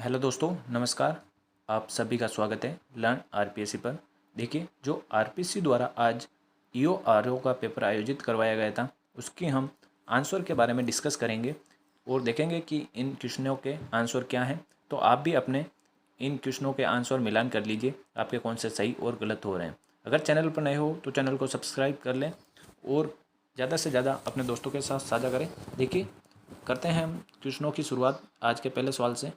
Hello दोस्तों, नमस्कार। आप सभी का स्वागत है लर्न आरपीएससी पर। देखिए, जो आरपीएससी द्वारा आज ईओ आरओ का पेपर आयोजित करवाया गया था, उसकी हम आंसर के बारे में डिस्कस करेंगे और देखेंगे कि इन क्वेश्चनों के आंसर क्या हैं। तो आप भी अपने इन क्वेश्चनों के आंसर मिलान कर लीजिए, आपके कौन से सही और गलत हो रहे हैं। अगर चैनल पर नए हो तो चैनल को सब्सक्राइब कर लें और ज़्यादा से ज़्यादा अपने दोस्तों के साथ साझा करें। देखिए, करते हैं हम क्वेश्चनों की शुरुआत आज के पहले सवाल से।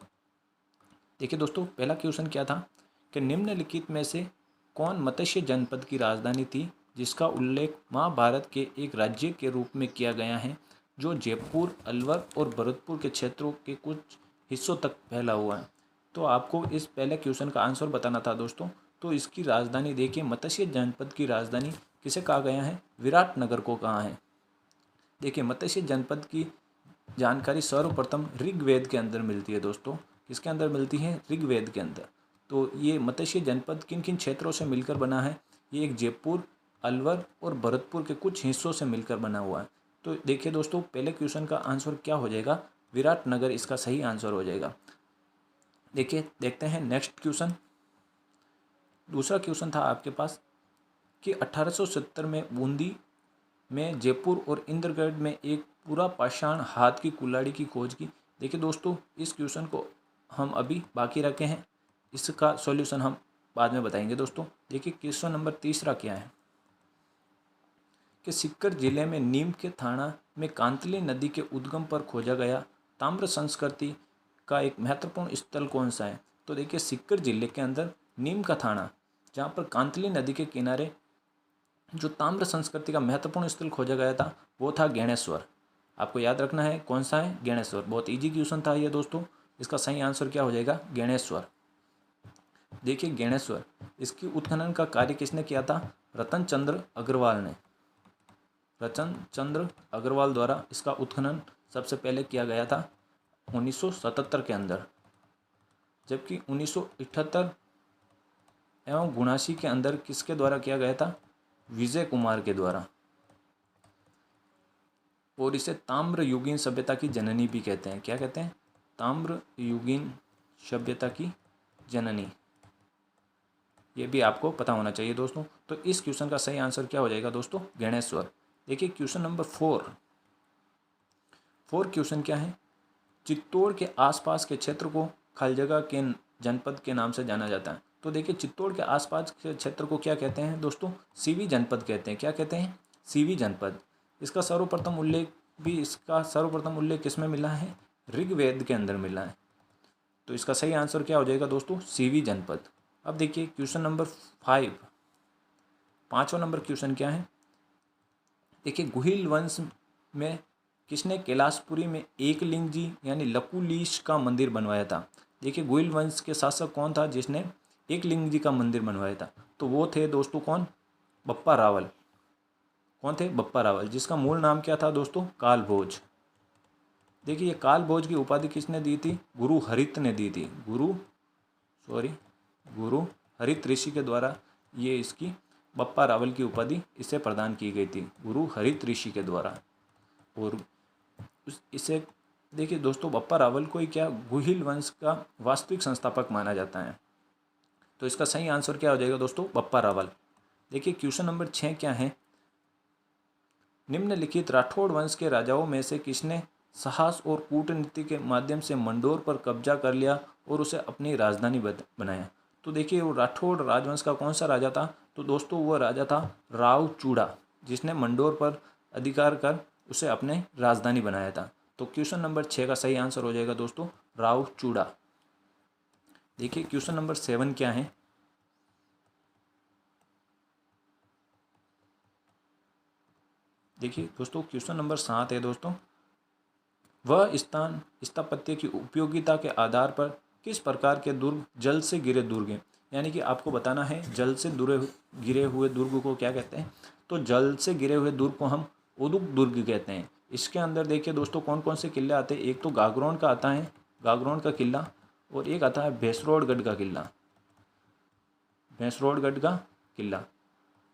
देखिए दोस्तों, पहला क्वेश्चन क्या था कि निम्नलिखित में से कौन मत्स्य जनपद की राजधानी थी जिसका उल्लेख महाभारत के एक राज्य के रूप में किया गया है जो जयपुर, अलवर और भरतपुर के क्षेत्रों के कुछ हिस्सों तक फैला हुआ है। तो आपको इस पहले क्वेश्चन का आंसर बताना था दोस्तों। तो इसकी राजधानी देखिए, मत्स्य जनपद की राजधानी किसे कहा गया है? विराटनगर को कहा है। देखिए, मत्स्य जनपद की जानकारी सर्वप्रथम ऋग्वेद के अंदर मिलती है दोस्तों। किसके अंदर मिलती है? ऋग्वेद के अंदर। तो ये मत्स्य जनपद किन किन क्षेत्रों से मिलकर बना है? ये एक जयपुर, अलवर और भरतपुर के कुछ हिस्सों से मिलकर बना हुआ है। तो देखिए दोस्तों, पहले क्वेश्चन का आंसर क्या हो जाएगा? विराटनगर इसका सही आंसर हो जाएगा। देखिए, देखते हैं नेक्स्ट क्वेश्चन। दूसरा क्वेश्चन था आपके पास कि 1870 में बूंदी में, जयपुर और इंद्रगढ़ में एक पूरा पाषाण हाथ की कुल्हाड़ी की खोज की। देखिए दोस्तों, इस क्वेश्चन को हम अभी बाकी रखे हैं, इसका सॉल्यूशन हम बाद में बताएंगे दोस्तों। देखिए, क्वेश्चन नंबर तीसरा क्या है कि सीकर जिले में नीम के थाना में कांतली नदी के उद्गम पर खोजा गया ताम्र संस्कृति का एक महत्वपूर्ण स्थल कौन सा है? तो देखिए, सीकर जिले के अंदर नीम का थाना, जहाँ पर कांतली नदी के किनारे जो ताम्र संस्कृति का महत्वपूर्ण स्थल खोजा गया था वो था गणेश्वर। आपको याद रखना है कौन सा है? गणेश्वर। बहुत इजी क्वेश्चन था ये दोस्तों। इसका सही आंसर क्या हो जाएगा? गणेश्वर। देखिए, गणेश्वर, इसकी उत्खनन का कार्य किसने किया था? रतन चंद्र अग्रवाल ने। रतन चंद्र अग्रवाल द्वारा इसका उत्खनन सबसे पहले किया गया था 1977 के अंदर, जबकि 1978 एवं 79 के अंदर किसके द्वारा किया गया था? विजय कुमार के द्वारा। और इसे ताम्र युगीन सभ्यता की जननी भी कहते हैं। क्या कहते हैं? ताम्र युगीन सभ्यता की जननी। ये भी आपको पता होना चाहिए दोस्तों। तो इस क्वेश्चन का सही आंसर क्या हो जाएगा दोस्तों? गणेश्वर। देखिए, क्वेश्चन नंबर 4 क्वेश्चन क्या है? चित्तौड़ के आसपास के क्षेत्र को खालजगह के जनपद के नाम से जाना जाता है। तो देखिए, चित्तौड़ के आसपास के क्षेत्र को क्या कहते हैं दोस्तों? सीवी जनपद कहते हैं। क्या कहते हैं? सीवी जनपद। इसका सर्वप्रथम उल्लेख किसमें मिला है? ऋग्वेद के अंदर मिला है। तो इसका सही आंसर क्या हो जाएगा दोस्तों? सीवी जनपद। अब देखिए, क्वेश्चन नंबर 5, पांचवा नंबर क्वेश्चन क्या है? देखिए, गुहिल वंश में किसने कैलाशपुरी में एकलिंग जी यानी लकुलीश का मंदिर बनवाया था? देखिए, गुहिल वंश के शासक कौन था जिसने एकलिंग जी का मंदिर बनवाया था? तो वो थे दोस्तों कौन? बप्पा रावल। कौन थे? बप्पा रावल, जिसका मूल नाम क्या था दोस्तों? कालभोज। देखिए, ये कालभोज की उपाधि किसने दी थी? गुरु हरित ने दी थी। गुरु हरित ऋषि के द्वारा ये इसकी बप्पा रावल की उपाधि इसे प्रदान की गई थी, गुरु हरित ऋषि के द्वारा। और इसे देखिए दोस्तों, बप्पा रावल को ही क्या गुहिल वंश का वास्तविक संस्थापक माना जाता है। तो इसका सही आंसर क्या हो जाएगा दोस्तों? बप्पा रावल। देखिए, क्वेश्चन नंबर 6 क्या है? निम्नलिखित राठौड़ वंश के राजाओं में से किसने साहस और कूटनीति के माध्यम से मंडोर पर कब्जा कर लिया और उसे अपनी राजधानी बनाया? तो देखिए, वो राठौड़ राजवंश का कौन सा राजा था? तो दोस्तों, वो राजा था राव चूड़ा, जिसने मंडोर पर अधिकार कर उसे अपने राजधानी बनाया था। तो क्वेश्चन नंबर 6 का सही आंसर हो जाएगा दोस्तों राव चूड़ा। देखिए, क्वेश्चन नंबर 7 क्या है? देखिए दोस्तों, क्वेश्चन नंबर 7 है दोस्तों, वह स्थान स्थापत्य की उपयोगिता के आधार पर किस प्रकार के दुर्ग जल से घिरे दुर्ग हैं? यानी कि आपको बताना है जल से घिरे हुए दुर्ग को क्या कहते हैं? तो जल से घिरे हुए दुर्ग को हम उदुक दुर्ग कहते हैं। इसके अंदर देखिए दोस्तों, कौन कौन से किले आते हैं? एक तो गागरोन का आता है, गागरोन का किला, और एक आता है भैंसरोडगढ़ का किला। भैंसरोडगढ़ का किला,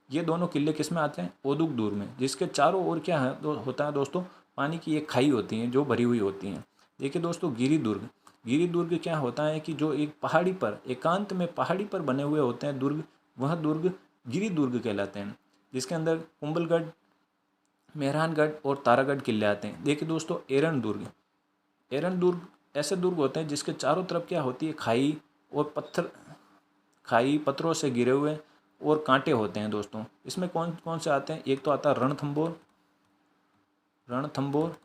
ये दोनों किले किस में आते हैं? ओदुक दुर्ग में, जिसके चारों ओर क्या है होता है दोस्तों? पानी की एक खाई होती है जो भरी हुई होती है। देखिए दोस्तों, गिरी दुर्ग, गिरि दुर्ग क्या होता है कि जो एक पहाड़ी पर, एकांत में पहाड़ी पर बने हुए होते हैं दुर्ग, वह दुर्ग गिरि दुर्ग कहलाते हैं, जिसके अंदर कुंभलगढ़, मेहरानगढ़ और तारागढ़ किले आते हैं। देखिए दोस्तों, एरन दुर्ग, एरन दुर्ग ऐसे दुर्ग होते हैं जिसके चारों तरफ क्या होती है, खाई और पत्थर, खाई पत्थरों से घिरे हुए और कांटे होते हैं दोस्तों। इसमें कौन कौन से आते हैं, एक तो आता है रणथंबोर, रणथंबोर,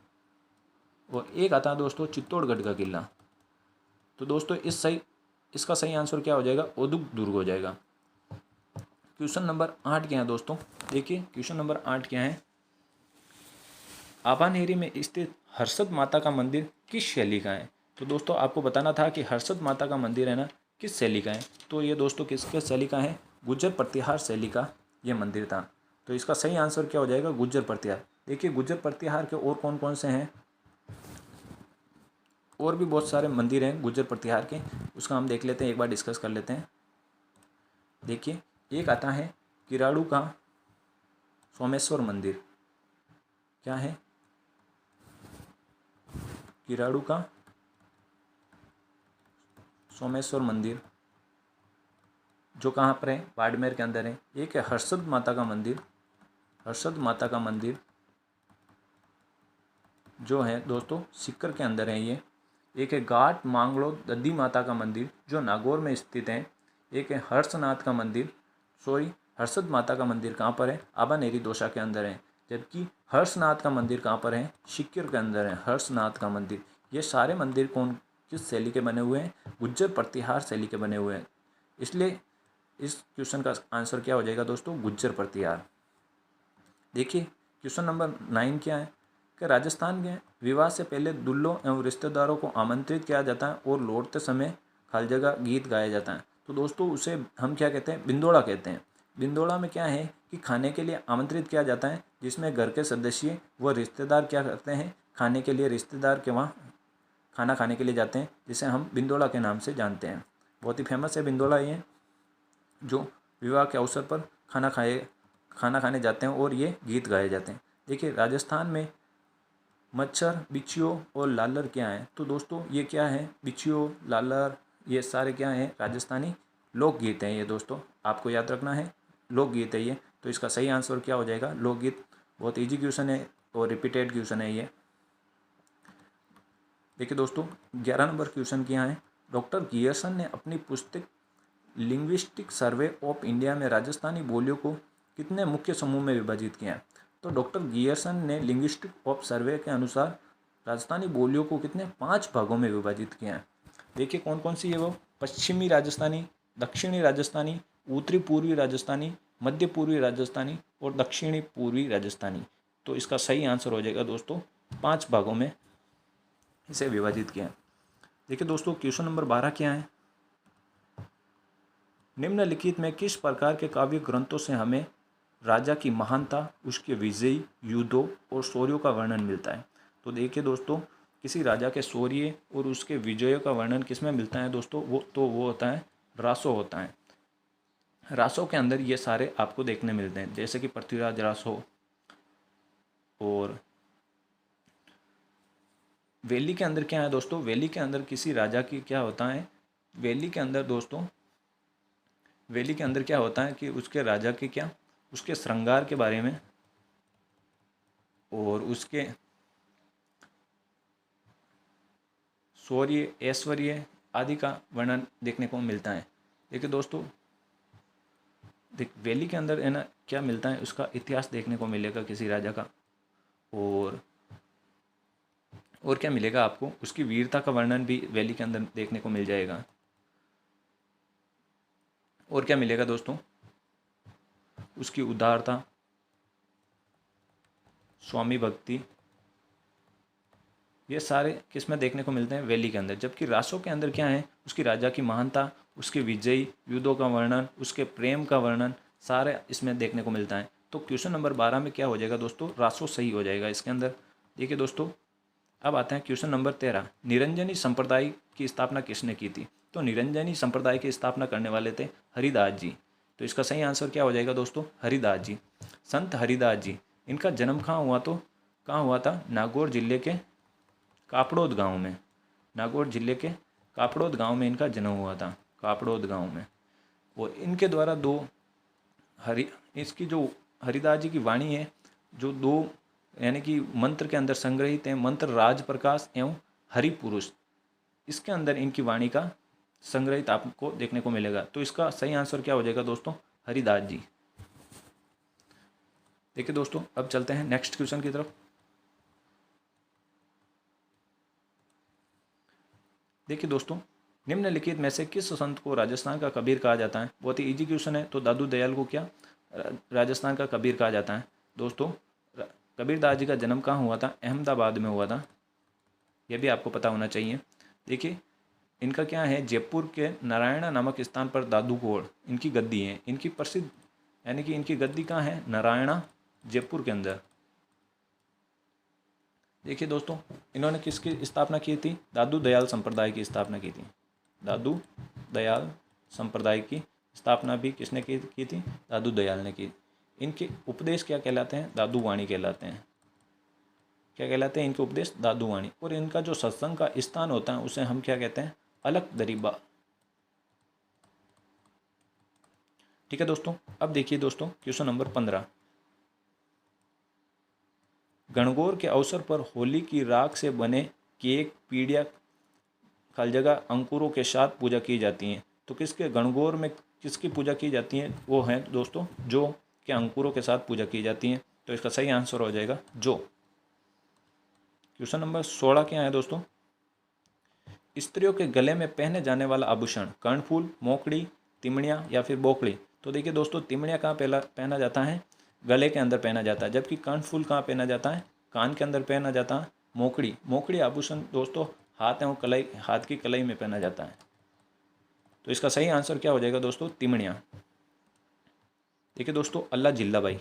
और एक आता है दोस्तों चित्तौड़गढ़ का किला। तो दोस्तों इसका सही आंसर क्या हो जाएगा, ओदुक दुर्ग हो जाएगा। क्वेश्चन नंबर 8 क्या है दोस्तों, देखिए क्वेश्चन नंबर 8 क्या है, आभानेरी में स्थित हर्षद माता का मंदिर किस शैली का है। तो दोस्तों आपको बताना था कि हर्षद माता का मंदिर है ना किस शैली का है, तो ये दोस्तों किसके शैली का है, गुज्जर प्रतिहार शैली का ये मंदिर था। तो इसका सही आंसर क्या हो जाएगा, गुज्जर प्रतिहार। देखिए गुज्जर प्रतिहार के और कौन कौन से हैं, और भी बहुत सारे मंदिर हैं गुज्जर प्रतिहार के, उसका हम देख लेते हैं, एक बार डिस्कस कर लेते हैं। देखिए एक आता है किराड़ू का सोमेश्वर मंदिर, क्या है, किराड़ू का सोमेश्वर मंदिर, जो कहाँ पर है, बाड़मेर के अंदर है। एक है हर्षद माता का मंदिर, हर्षद माता का मंदिर जो है दोस्तों सीकर के अंदर है ये। एक है घाट मांगलो दद्दी माता का मंदिर जो नागौर में स्थित है। एक है हर्षनाथ का मंदिर, हर्षद माता का मंदिर कहाँ पर है, आबानेरी दोसा के अंदर है। जबकि हर्षनाथ का मंदिर कहाँ पर है, सीकर के अंदर है हर्षनाथ का मंदिर। ये सारे मंदिर किस शैली के बने हुए हैं, गुज्जर प्रतिहार शैली के बने हुए हैं। इसलिए इस क्वेश्चन का आंसर क्या हो जाएगा दोस्तों, गुज्जर प्रतिहार। देखिए क्वेश्चन नंबर 9 क्या है कि राजस्थान के विवाह से पहले दूल्हों एवं रिश्तेदारों को आमंत्रित किया जाता है और लौटते समय खाली जगह गीत गाया जाता है। तो दोस्तों उसे हम क्या कहते हैं, बिंदोड़ा कहते हैं। बिंदोड़ा में क्या है कि खाने के लिए आमंत्रित किया जाता है, जिसमें घर के सदस्य व रिश्तेदार क्या करते हैं, खाने के लिए रिश्तेदार के वहाँ खाना खाने के लिए जाते हैं, जिसे हम बिंदोड़ा के नाम से जानते हैं। बहुत ही फेमस है बिंदोड़ा ये, जो विवाह के अवसर पर खाना खाने जाते हैं और ये गीत गाए जाते हैं। देखिए राजस्थान में मच्छर, बिच्छू और लालर क्या है, तो दोस्तों ये क्या है, बिच्छू, लालर, ये सारे क्या हैं, राजस्थानी लोकगीत हैं ये दोस्तों, आपको याद रखना है, लोकगीत है ये। तो इसका सही आंसर क्या हो जाएगा, लोकगीत। बहुत इजी क्वेश्चन है और रिपीटेड क्वेश्चन है ये। देखिए दोस्तों 11 नंबर क्वेश्चन क्या है, डॉक्टर गियर्सन ने अपनी पुस्तक लिंग्विस्टिक सर्वे ऑफ इंडिया में राजस्थानी बोलियों को कितने मुख्य समूह में विभाजित किया है। तो डॉक्टर गियर्सन ने लिंग्विस्टिक ऑफ सर्वे के अनुसार राजस्थानी बोलियों को कितने 5 भागों में विभाजित किया है। देखिए कौन कौन सी है वो, पश्चिमी राजस्थानी, दक्षिणी राजस्थानी, उत्तरी पूर्वी राजस्थानी, मध्य पूर्वी राजस्थानी और दक्षिणी पूर्वी राजस्थानी। तो इसका सही आंसर हो जाएगा दोस्तों 5 भागों में इसे विभाजित किया है। देखिए दोस्तों क्वेश्चन नंबर 12 क्या है, निम्नलिखित में किस प्रकार के काव्य ग्रंथों से हमें राजा की महानता, उसके विजयी युद्धों और शौर्यों का वर्णन मिलता है। तो देखिए दोस्तों किसी राजा के शौर्य और उसके विजयों का वर्णन किस में मिलता है दोस्तों, वो होता है रासो होता है। रासो के अंदर ये सारे आपको देखने मिलते हैं, जैसे कि पृथ्वीराज रासो, और वैली के अंदर क्या है दोस्तों, वैली के अंदर किसी राजा की क्या होता है, वैली के अंदर दोस्तों, वैली के अंदर क्या होता है कि उसके राजा के क्या, उसके श्रृंगार के बारे में और उसके शौर्य, ऐश्वर्य आदि का वर्णन देखने को मिलता है। देखिए दोस्तों वैली के अंदर है ना क्या मिलता है, उसका इतिहास देखने को मिलेगा किसी राजा का, और क्या मिलेगा आपको, उसकी वीरता का वर्णन भी वैली के अंदर देखने को मिल जाएगा। और क्या मिलेगा दोस्तों, उसकी उदारता, स्वामी भक्ति, ये सारे किस में देखने को मिलते हैं, वैली के अंदर। जबकि रासों के अंदर क्या है, उसकी राजा की महानता, उसके विजयी युद्धों का वर्णन, उसके प्रेम का वर्णन, सारे इसमें देखने को मिलता है। तो क्वेश्चन नंबर 12 में क्या हो जाएगा दोस्तों, रासो सही हो जाएगा इसके अंदर। देखिए दोस्तों अब आते हैं क्वेश्चन नंबर 13, निरंजनी संप्रदाय की स्थापना किसने की थी। तो निरंजनी संप्रदाय की स्थापना करने वाले थे हरिदास जी। तो इसका सही आंसर क्या हो जाएगा दोस्तों, हरिदास जी, संत हरिदास जी। इनका जन्म कहाँ हुआ था, नागौर जिले के कापड़ोद गांव में, नागौर जिले के कापड़ोद गांव में इनका जन्म हुआ था, कापड़ोद गांव में। और इनके द्वारा इसकी जो हरिदास जी की वाणी है, जो 2 यानी कि मंत्र के अंदर संग्रहित हैं, मंत्र राज प्रकाश एवं हरि पुरुष, इसके अंदर इनकी वाणी का संग्रहित आपको देखने को मिलेगा। तो इसका सही आंसर क्या हो जाएगा दोस्तों? हरिदास जी। देखिए दोस्तों, अब चलते हैं नेक्स्ट क्वेश्चन की तरफ। देखिए दोस्तों, निम्नलिखित में से किस संत को राजस्थान का कबीर कहा जाता है? बहुत ही इजी क्वेश्चन है। तो दादू दयाल को क्या राजस्थान का कबीर कहा जाता है? दोस्तों, कबीरदास जी का जन्म कहाँ हुआ था? अहमदाबाद में हुआ था। यह भी आपको पता होना चाहिए। देखिए, इनका क्या है, जयपुर के नारायणा नामक स्थान पर दादू कोड़ इनकी गद्दी है। इनकी प्रसिद्ध यानी कि इनकी गद्दी कहाँ है? नारायणा, जयपुर के अंदर। देखिए दोस्तों, इन्होंने किसकी स्थापना की थी? दादू दयाल संप्रदाय की स्थापना की थी। दादू दयाल संप्रदाय की स्थापना भी किसने की थी? दादू दयाल ने की। इनके उपदेश क्या कहलाते हैं? दादू वाणी कहलाते हैं। क्या कहलाते हैं इनके उपदेश? दादू वाणी। और इनका जो सत्संग का स्थान होता है उसे हम क्या कहते हैं? अलख दरीबा। ठीक है दोस्तों, अब देखिए दोस्तों क्वेश्चन नंबर 15। गणगौर के अवसर पर होली की राख से बने केक, पीड़िया, खालजगा, अंकुरों के साथ पूजा की जाती है। तो किसके गणगौर में किसकी पूजा की जाती है? वो है दोस्तों जो के अंकुरों के साथ पूजा की जाती है। तो इसका सही आंसर हो जाएगा जो। क्वेश्चन नंबर 16 क्या है दोस्तों? स्त्रियों के गले में पहने जाने वाला आभूषण कर्णफूल, मोकड़ी, तिमड़िया या फिर बोकड़ी। तो देखिए दोस्तों, तिमड़िया कहाँ पहना जाता है? गले के अंदर पहना जाता है। जबकि कर्णफूल कहाँ पहना जाता है? कान के अंदर पहना जाता है। मोकड़ी आभूषण दोस्तों हाथ एवं कलाई, हाथ की कलाई में पहना जाता है। तो इसका सही आंसर क्या हो जाएगा दोस्तों? तिमड़िया। देखिए दोस्तों, अल्लाह जिल्लाबाई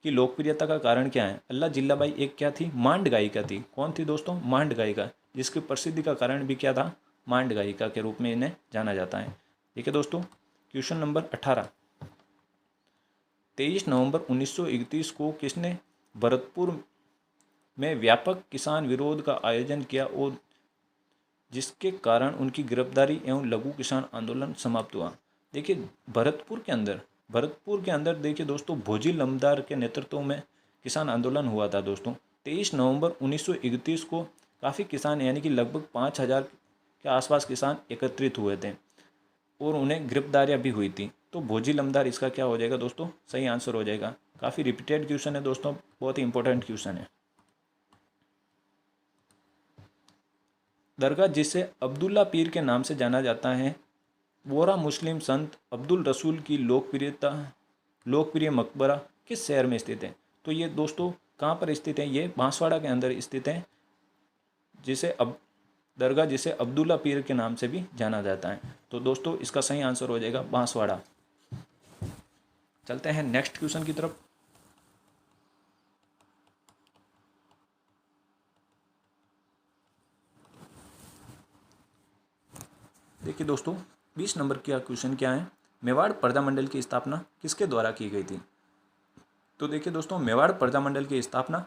की लोकप्रियता का कारण क्या है? अल्लाह जिल्लाबाई एक क्या थी? मांड गायिका थी। कौन थी दोस्तों? मांड गायिका, जिसकी प्रसिद्धि का कारण भी क्या था? मांड गायिका के रूप में इन्हें जाना जाता है। ठीक है दोस्तों, क्वेश्चन नंबर 18। 23 नवंबर 1931 को किसने भरतपुर में व्यापक किसान विरोध का आयोजन किया और जिसके कारण उनकी गिरफ्तारी एवं लघु किसान आंदोलन समाप्त हुआ? देखिए, भरतपुर के अंदर देखिए दोस्तों, भोजी लमदार के नेतृत्व में किसान आंदोलन हुआ था दोस्तों। 23 नवंबर 1931 को काफ़ी किसान यानी कि लगभग 5000 के आसपास किसान एकत्रित हुए थे और उन्हें गिरफ्तारियां भी हुई थी। तो भोजी लमदार इसका क्या हो जाएगा दोस्तों? सही आंसर हो जाएगा। काफ़ी रिपीटेड क्वेश्चन है दोस्तों, बहुत ही इंपॉर्टेंट क्वेश्चन है। दरगाह जिसे अब्दुल्ला पीर के नाम से जाना जाता है, वोरा मुस्लिम संत अब्दुल रसूल की लोकप्रिय मकबरा किस शहर में स्थित है? तो ये दोस्तों कहाँ पर स्थित है? ये बांसवाड़ा के अंदर स्थित है, दरगाह जिसे अब्दुल्ला पीर के नाम से भी जाना जाता है। तो दोस्तों इसका सही आंसर हो जाएगा बांसवाड़ा। चलते हैं नेक्स्ट क्वेश्चन की तरफ। देखिए दोस्तों, 20 नंबर का क्वेश्चन क्या है? मेवाड़ प्रजामंडल की स्थापना किसके द्वारा की गई थी? तो देखिए दोस्तों, मेवाड़ प्रजामंडल की स्थापना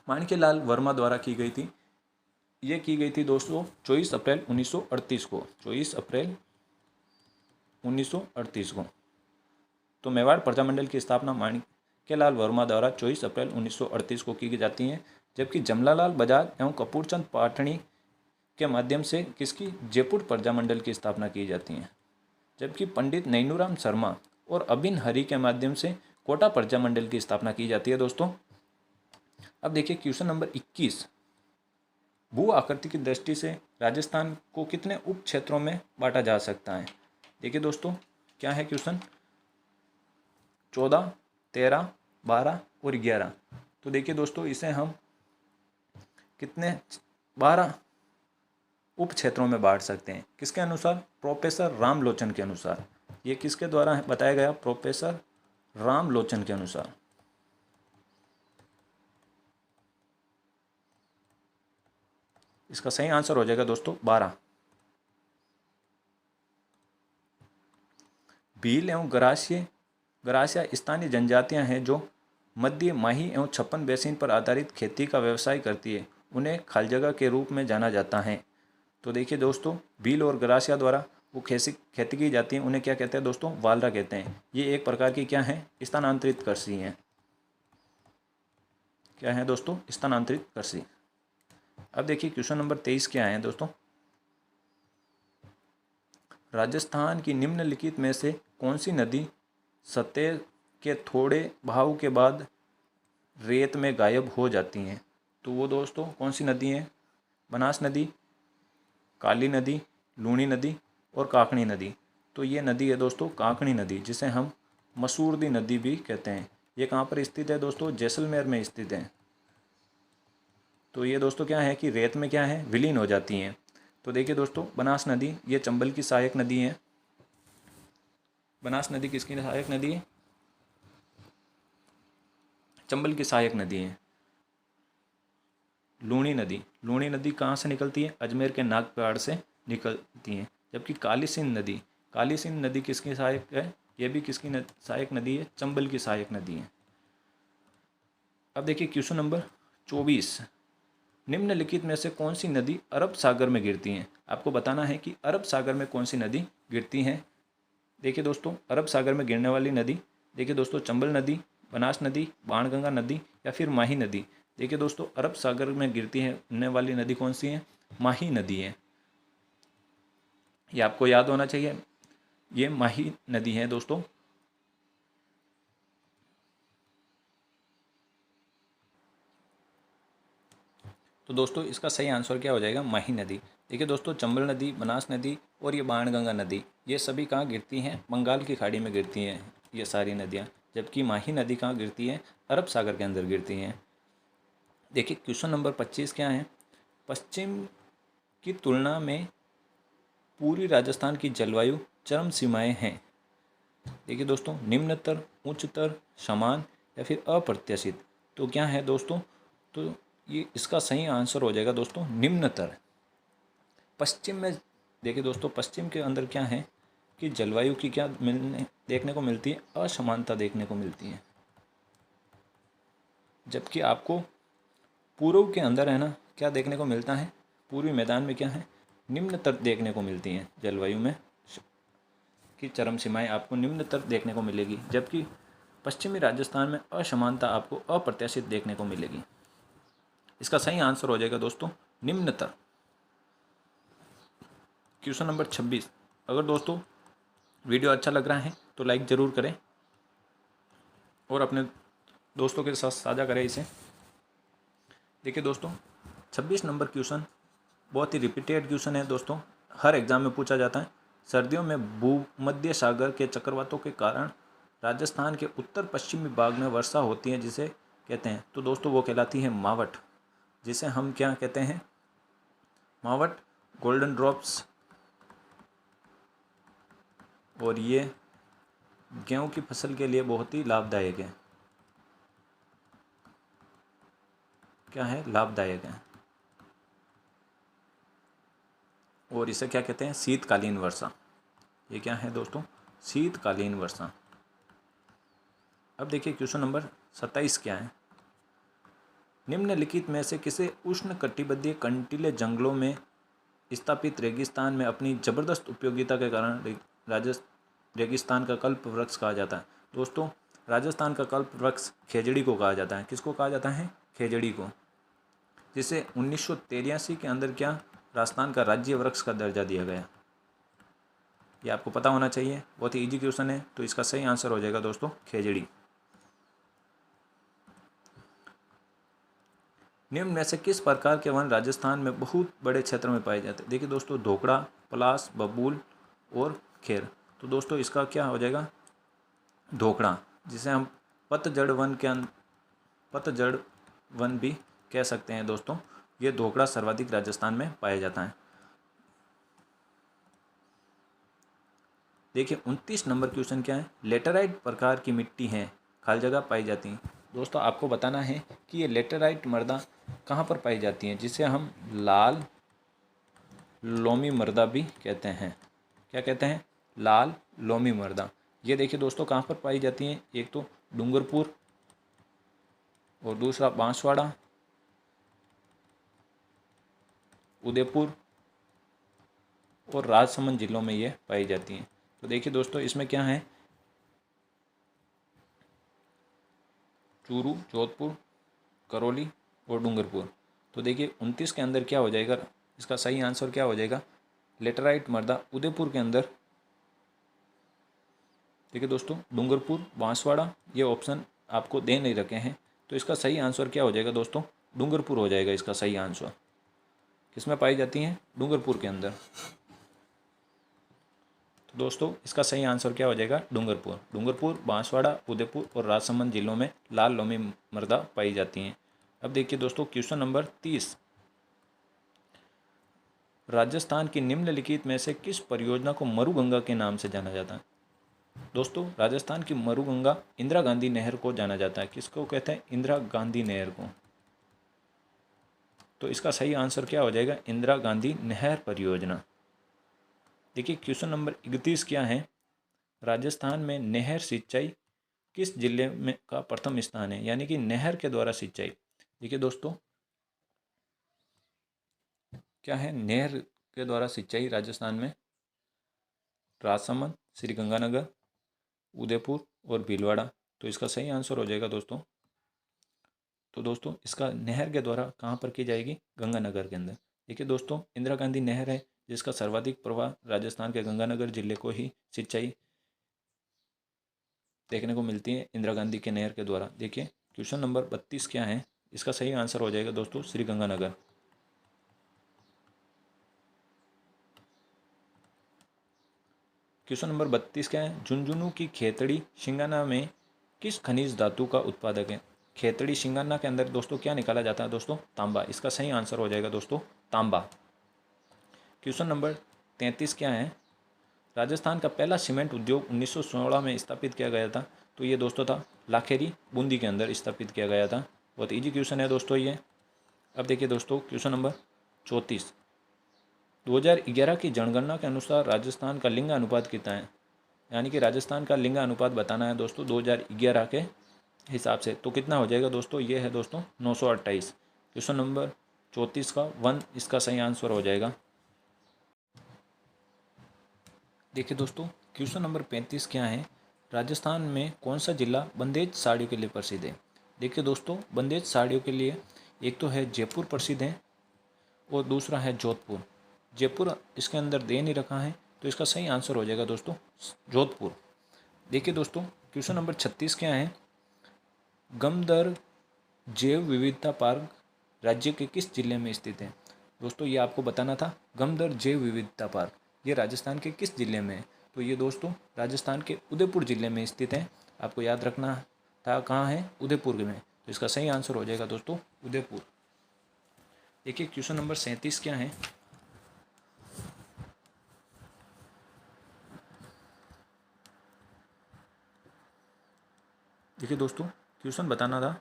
माणिक्यलाल वर्मा द्वारा की गई थी। ये की गई थी दोस्तों 24 अप्रैल 1938 को। 24 अप्रैल 1938 को। तो मेवाड़ प्रजामंडल की स्थापना माणिक्यलाल वर्मा द्वारा 24 अप्रैल 1938 को की जाती है। जबकि जमनालाल बजाज एवं कपूरचंद पाटणी के माध्यम से किसकी? जयपुर प्रजामंडल की स्थापना की जाती है। जबकि पंडित नैनूराम शर्मा और अबिन हरि के माध्यम से कोटा प्रजामंडल की स्थापना की जाती है दोस्तों। अब देखिए क्वेश्चन नंबर 21। भू आकृति की दृष्टि से राजस्थान को कितने उप क्षेत्रों में बांटा जा सकता है? देखिए दोस्तों, क्या है क्वेश्चन? 14, 13, 12 और 11। तो देखिए दोस्तों, इसे हम कितने 12 उप क्षेत्रों में बांट सकते हैं। किसके अनुसार? प्रोफेसर रामलोचन के अनुसार। ये किसके द्वारा बताया गया? प्रोफेसर रामलोचन के अनुसार। इसका सही आंसर हो जाएगा दोस्तों 12। भील एवं गरासिया स्थानीय जनजातियां हैं जो मध्य माही एवं छप्पन बेसिन पर आधारित खेती का व्यवसाय करती है। उन्हें खालजगा के रूप में जाना जाता है। तो देखिए दोस्तों, भील और गरासिया द्वारा वो खेती की जाती है, उन्हें क्या कहते हैं दोस्तों? वालरा कहते हैं। ये एक प्रकार की क्या है? स्थानांतरित कृषि है। क्या है दोस्तों? स्थानांतरित कृषि। अब देखिए क्वेश्चन नंबर 23 क्या है दोस्तों? राजस्थान की निम्नलिखित में से कौन सी नदी सतह के थोड़े बहाव के बाद रेत में गायब हो जाती हैं? तो वो दोस्तों कौन सी नदी हैं? बनास नदी, काली नदी, लूणी नदी और काकणी नदी। तो ये नदी है दोस्तों काकणी नदी, जिसे हम मसूरदी नदी भी कहते हैं। ये कहाँ पर स्थित है दोस्तों? जैसलमेर में स्थित है। तो ये दोस्तों क्या है कि रेत में क्या है? विलीन हो जाती हैं। तो देखिए दोस्तों, बनास नदी ये चंबल की सहायक नदी है। बनास नदी किसकी सहायक नदी है? चंबल की सहायक नदी है। लूणी नदी कहाँ से निकलती है? अजमेर के नाग पहाड़ से निकलती है। जबकि काली सिंध नदी किसकी सहायक है? यह भी किसकी सहायक नदी है? चंबल की सहायक नदी है। अब देखिए क्वेश्चन नंबर 24, निम्नलिखित में से कौन सी नदी अरब सागर में गिरती है? आपको बताना है कि अरब सागर में कौन सी नदी गिरती है। देखिए दोस्तों, अरब सागर में गिरने वाली नदी, देखिए दोस्तों, चंबल नदी, बनास नदी, बाणगंगा नदी या फिर माही नदी। देखिए दोस्तों, अरब सागर में गिरने वाली नदी कौन सी है? माही नदी है। ये आपको याद होना चाहिए, ये माही नदी है दोस्तों। तो दोस्तों इसका सही आंसर क्या हो जाएगा? माही नदी। देखिए दोस्तों, चंबल नदी, बनास नदी और ये बाणगंगा नदी, ये सभी कहाँ गिरती हैं? बंगाल की खाड़ी में गिरती हैं ये सारी नदियाँ। जबकि माही नदी कहाँ गिरती है? अरब सागर के अंदर गिरती हैं। देखिए क्वेश्चन नंबर 25 क्या है? पश्चिम की तुलना में पूरी राजस्थान की जलवायु चरम सीमाएं हैं। देखिए दोस्तों, निम्नतर, उच्चतर, समान या फिर अप्रत्याशित। तो क्या है दोस्तों? तो ये इसका सही आंसर हो जाएगा दोस्तों निम्नतर। पश्चिम में देखिए दोस्तों, पश्चिम के अंदर क्या है कि जलवायु की क्या देखने को मिलती है? असमानता देखने को मिलती है। जबकि आपको पूर्व के अंदर है ना, क्या देखने को मिलता है? पूर्वी मैदान में क्या है? निम्नतर देखने को मिलती हैं। जलवायु में की चरम सीमाएं आपको निम्नतर देखने को मिलेगी, जबकि पश्चिमी राजस्थान में असमानता आपको अप्रत्याशित देखने को मिलेगी। इसका सही आंसर हो जाएगा दोस्तों निम्नतर। क्वेश्चन नंबर 26, अगर दोस्तों वीडियो अच्छा लग रहा है तो लाइक ज़रूर करें और अपने दोस्तों के साथ साझा करें इसे। देखिए दोस्तों, 26 नंबर क्वेश्चन बहुत ही रिपीटेड क्वेश्चन है दोस्तों, हर एग्जाम में पूछा जाता है। सर्दियों में भूमध्य सागर के चक्रवातों के कारण राजस्थान के उत्तर पश्चिमी भाग में वर्षा होती है, जिसे कहते हैं? तो दोस्तों वो कहलाती है मावठ, जिसे हम क्या कहते हैं? मावठ, गोल्डन ड्रॉप्स। और ये गेहूं की फसल के लिए बहुत ही लाभदायक है। क्या है? लाभदायक है। और इसे क्या कहते हैं? शीतकालीन वर्षा। ये क्या है दोस्तों? शीतकालीन वर्षा। अब देखिए क्वेश्चन नंबर 27 क्या है? निम्नलिखित में से किसे उष्णकटिबंधीय कंटीले जंगलों में स्थापित रेगिस्तान में अपनी जबरदस्त उपयोगिता के कारण रेगिस्तान का कल्प वृक्ष कहा जाता है? दोस्तों, राजस्थान का कल्प वृक्ष खेजड़ी को कहा जाता है। किसको कहा जाता है? खेजड़ी को, जिसे 1983 के अंदर क्या राजस्थान का राज्य वृक्ष का दर्जा दिया गया। ये आपको पता होना चाहिए, बहुत ही इजी क्वेश्चन है। तो इसका सही आंसर हो जाएगा दोस्तों खेजड़ी। निम्न में से किस प्रकार के वन राजस्थान में बहुत बड़े क्षेत्र में पाए जाते हैं? देखिए दोस्तों, धोकड़ा, पलास, बबूल और खेर। तो दोस्तों इसका क्या हो जाएगा? धोकड़ा, जिसे हम पतझड़ वन भी कह सकते हैं दोस्तों। ये धोकड़ा सर्वाधिक राजस्थान में पाया जाता है। देखिए 29 नंबर क्वेश्चन क्या है? लेटेराइट प्रकार की मिट्टी है खाली जगह पाई जाती है। दोस्तों आपको बताना है कि ये लेटेराइट मृदा कहाँ पर पाई जाती है, जिसे हम लाल लोमी मृदा भी कहते हैं। क्या कहते हैं? लाल लोमी मृदा। ये देखिए दोस्तों कहाँ पर पाई जाती है? एक तो डूंगरपुर और दूसरा बांसवाड़ा, उदयपुर और राजसमंद जिलों में ये पाई जाती हैं। तो देखिए दोस्तों, इसमें क्या है, चूरू, जोधपुर, करौली और डूंगरपुर। तो देखिए 29 के अंदर क्या हो जाएगा, इसका सही आंसर क्या हो जाएगा, लेटराइट मृदा उदयपुर के अंदर। देखिए दोस्तों, डूंगरपुर, बांसवाड़ा, ये ऑप्शन आपको दे नहीं रखे हैं, तो इसका सही आंसर क्या हो जाएगा दोस्तों, डूंगरपुर हो जाएगा इसका सही आंसर। किसमें पाई जाती हैं, डूंगरपुर के अंदर। तो दोस्तों इसका सही आंसर क्या हो जाएगा, डूंगरपुर। डूंगरपुर, बांसवाड़ा, उदयपुर और राजसमंद जिलों में लाल लोमी मृदा पाई जाती हैं। अब देखिए दोस्तों, क्वेश्चन नंबर 30, राजस्थान की निम्नलिखित में से किस परियोजना को मरुगंगा के नाम से जाना जाता है। दोस्तों राजस्थान की मरुगंगा इंदिरा गांधी नहर को जाना जाता है। किसको कहते हैं, इंदिरा गांधी नहर को। तो इसका सही आंसर क्या हो जाएगा, इंदिरा गांधी नहर परियोजना। देखिए क्वेश्चन नंबर 31 क्या है, राजस्थान में नहर सिंचाई किस जिले में का प्रथम स्थान है, यानी कि नहर के द्वारा सिंचाई। देखिए दोस्तों क्या है, नहर के द्वारा सिंचाई राजस्थान में राजसमंद, श्रीगंगानगर, उदयपुर और भीलवाड़ा। तो इसका सही आंसर हो जाएगा दोस्तों। तो दोस्तों इसका नहर के द्वारा कहाँ पर की जाएगी, गंगानगर के अंदर। देखिए दोस्तों, इंदिरा गांधी नहर है जिसका सर्वाधिक प्रवाह राजस्थान के गंगानगर जिले को ही सिंचाई देखने को मिलती है इंदिरा गांधी के नहर के द्वारा। देखिए क्वेश्चन नंबर 32 क्या है, इसका सही आंसर हो जाएगा दोस्तों, श्रीगंगानगर। क्वेश्चन नंबर 32 क्या है, झुंझुनू की खेतड़ी सिंगाना में किस खनिज धातु का उत्पादक है। खेतड़ी सिंगाना के अंदर दोस्तों क्या निकाला जाता है दोस्तों, तांबा। इसका सही आंसर हो जाएगा दोस्तों, तांबा। क्वेश्चन नंबर 33 क्या है, राजस्थान का पहला सीमेंट उद्योग 1916 में स्थापित किया गया था। तो ये दोस्तों था लाखेरी, बूंदी के अंदर स्थापित किया गया था। बहुत इजी क्वेश्चन है दोस्तों ये। अब देखिए दोस्तों क्वेश्चन नंबर 34, 2011 की जनगणना के अनुसार राजस्थान का लिंग अनुपात कितना है, यानी कि राजस्थान का लिंग अनुपात बताना है दोस्तों 2011 के हिसाब से। तो कितना हो जाएगा दोस्तों, ये है दोस्तों 928। क्वेश्चन नंबर 34 का 1 इसका सही आंसर हो जाएगा। देखिए दोस्तों क्वेश्चन नंबर 35 क्या है, राजस्थान में कौन सा जिला बंदेज साड़ियों के लिए प्रसिद्ध है। देखिए दोस्तों, बंदेज साड़ियों के लिए एक तो है जयपुर प्रसिद्ध है और दूसरा है जोधपुर। जयपुर इसके अंदर दे नहीं रखा है, तो इसका सही आंसर हो जाएगा दोस्तों जोधपुर। देखिए दोस्तों क्वेश्चन नंबर 36 क्या है, गमदर जैव विविधता पार्क राज्य के किस जिले में स्थित है। दोस्तों ये आपको बताना था, गमदर जैव विविधता पार्क ये राजस्थान के किस जिले में है। तो ये दोस्तों राजस्थान के उदयपुर जिले में स्थित है। आपको याद रखना था कहाँ है, उदयपुर में। तो इसका सही आंसर हो जाएगा दोस्तों उदयपुर। देखिए क्वेश्चन नंबर 37 क्या है, देखिए दोस्तों क्वेश्चन बताना था,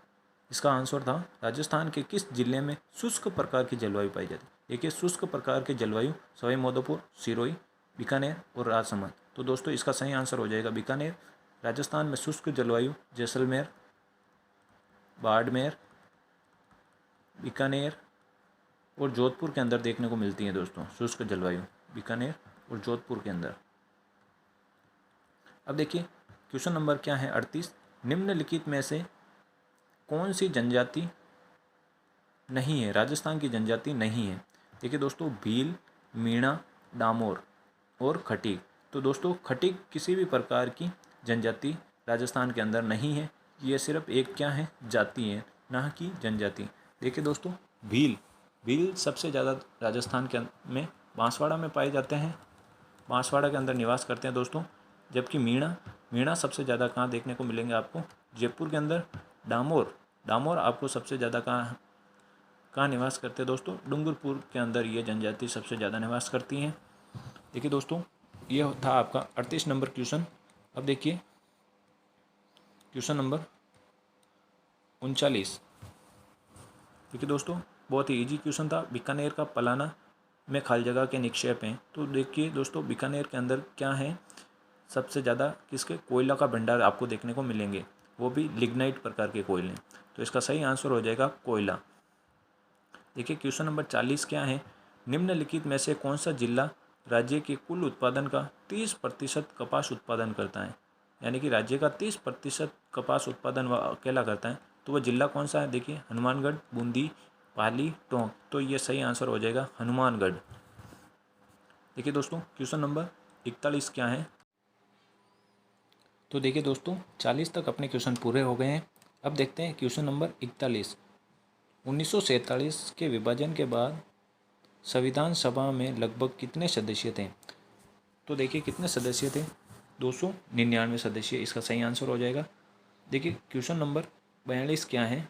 इसका आंसर था राजस्थान के किस जिले में शुष्क प्रकार की जलवायु पाई जाती है। देखिए शुष्क प्रकार की जलवायु सवाई माधोपुर, सिरोही, बीकानेर और राजसमंद। तो दोस्तों इसका सही आंसर हो जाएगा बीकानेर। राजस्थान में शुष्क जलवायु जैसलमेर, बाड़मेर, बीकानेर और जोधपुर के अंदर देखने को मिलती है दोस्तों, शुष्क जलवायु बीकानेर और जोधपुर के अंदर। अब देखिए क्वेश्चन नंबर क्या है 38, निम्नलिखित में से कौन सी जनजाति नहीं है, राजस्थान की जनजाति नहीं है। देखिए दोस्तों, भील, मीणा, डामोर और खटीक। तो दोस्तों खटीक किसी भी प्रकार की जनजाति राजस्थान के अंदर नहीं है, ये सिर्फ एक क्या है, जाति है, ना कि जनजाति। देखिए दोस्तों भील सबसे ज़्यादा राजस्थान के में बांसवाड़ा में पाए जाते हैं, बांसवाड़ा के अंदर निवास करते हैं दोस्तों। जबकि मीणा सबसे ज़्यादा कहाँ देखने को मिलेंगे आपको, जयपुर के अंदर। डामोर आपको सबसे ज़्यादा कहाँ निवास करते हैं दोस्तों, डूंगरपुर के अंदर ये जनजाति सबसे ज़्यादा निवास करती हैं। देखिए दोस्तों ये था आपका 38 नंबर क्वेश्चन। अब देखिए क्वेश्चन नंबर 39। देखिए दोस्तों बहुत ही इजी क्वेश्चन था, बीकानेर का पलाना में खाली जगह के निक्षेप हैं। तो देखिए दोस्तों बीकानेर के अंदर क्या है, सबसे ज़्यादा किसके कोयला का भंडार आपको देखने को मिलेंगे, वो भी लिग्नाइट प्रकार के कोयले। तो इसका सही आंसर हो जाएगा कोयला। देखिए क्वेश्चन नंबर 40 क्या है, निम्नलिखित में से कौन सा जिला राज्य के कुल उत्पादन का 30% कपास उत्पादन करता है, यानी कि राज्य का 30% कपास उत्पादन वह अकेला करता है, तो वह जिला कौन सा है? देखिए हनुमानगढ़, बूंदी, पाली, टोंक। तो ये सही आंसर हो जाएगा हनुमानगढ़। देखिए दोस्तों क्वेश्चन नंबर 41 क्या है? तो देखिए दोस्तों 40 तक अपने क्वेश्चन पूरे हो गए हैं। अब देखते हैं क्वेश्चन नंबर 41। 1947 के विभाजन के बाद संविधान सभा में लगभग कितने सदस्य थे? तो देखिए कितने सदस्य थे? 299 सदस्य इसका सही आंसर हो जाएगा। देखिए क्वेश्चन नंबर 42 क्या है?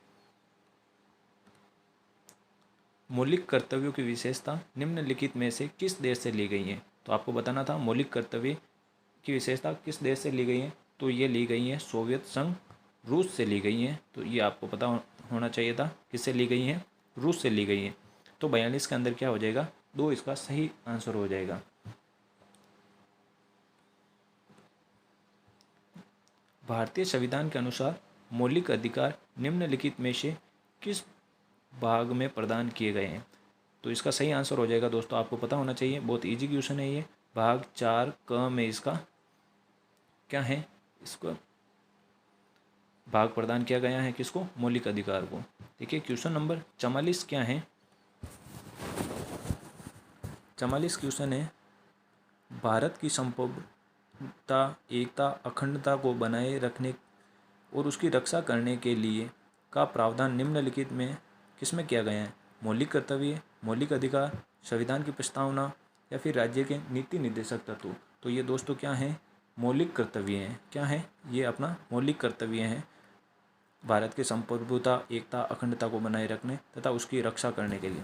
मौलिक कर्तव्यों की विशेषता निम्नलिखित में से किस देश से ली गई है? तो आपको बताना था मौलिक कर्तव्य की विशेषता किस देश से ली गई है। तो ये ली गई है सोवियत संघ, रूस से ली गई है। तो ये आपको पता होना चाहिए था किससे ली गई है? रूस से ली गई है। तो 42 के अंदर क्या हो जाएगा? 2 इसका सही आंसर हो जाएगा। भारतीय संविधान के अनुसार मौलिक अधिकार निम्नलिखित में से किस भाग में प्रदान किए गए हैं? तो इसका सही आंसर हो जाएगा दोस्तों, आपको पता होना चाहिए, बहुत इजी क्वेश्चन है ये। भाग 4 क में इसका क्या है? इसको भाग प्रदान किया गया है किसको? मौलिक अधिकार को। देखिए क्वेश्चन नंबर 44 क्या है? 44 क्वेश्चन है, भारत की संप्रभुता, एकता, अखंडता को बनाए रखने और उसकी रक्षा करने के लिए का प्रावधान निम्नलिखित में किसमें किया गया है? मौलिक कर्तव्य, मौलिक अधिकार, संविधान की प्रस्तावना या फिर राज्य के नीति निर्देशक तत्व। तो ये दोस्तों क्या है? मौलिक कर्तव्य हैं। क्या है ये? अपना मौलिक कर्तव्य हैं, भारत की संप्रभुता, एकता, अखंडता को बनाए रखने तथा उसकी रक्षा करने के लिए।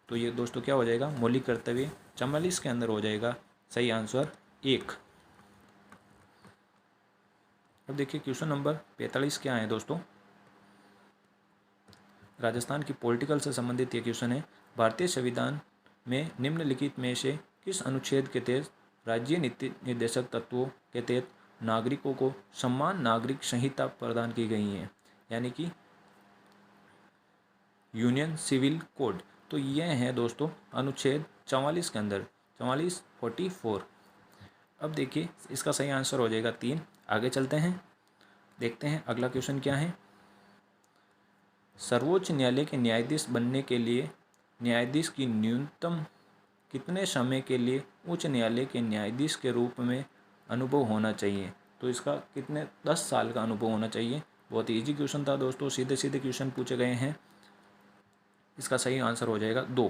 तो ये दोस्तों क्या हो जाएगा? मौलिक कर्तव्य। 44 के अंदर हो जाएगा सही आंसर 1। अब देखिए क्वेश्चन नंबर 45 क्या है दोस्तों? राजस्थान की पॉलिटिकल से संबंधित ये क्वेश्चन है। भारतीय संविधान में निम्नलिखित में से किस अनुच्छेद के तहत राज्य नीति निर्देशक तत्वों के तहत नागरिकों को समान नागरिक संहिता प्रदान की गई है, यानी कि यूनियन सिविल कोड? तो ये है दोस्तों अनुच्छेद 44 के अंदर, 44। अब देखिए इसका सही आंसर हो जाएगा 3। आगे चलते हैं, देखते हैं अगला क्वेश्चन क्या है। सर्वोच्च न्यायालय के न्यायाधीश बनने के लिए न्यायाधीश की न्यूनतम कितने समय के लिए उच्च न्यायालय के न्यायाधीश के रूप में अनुभव होना चाहिए? तो इसका कितने 10 साल का अनुभव होना चाहिए। बहुत ईजी क्वेश्चन था दोस्तों, सीधे सीधे क्वेश्चन पूछे गए हैं। इसका सही आंसर हो जाएगा 2।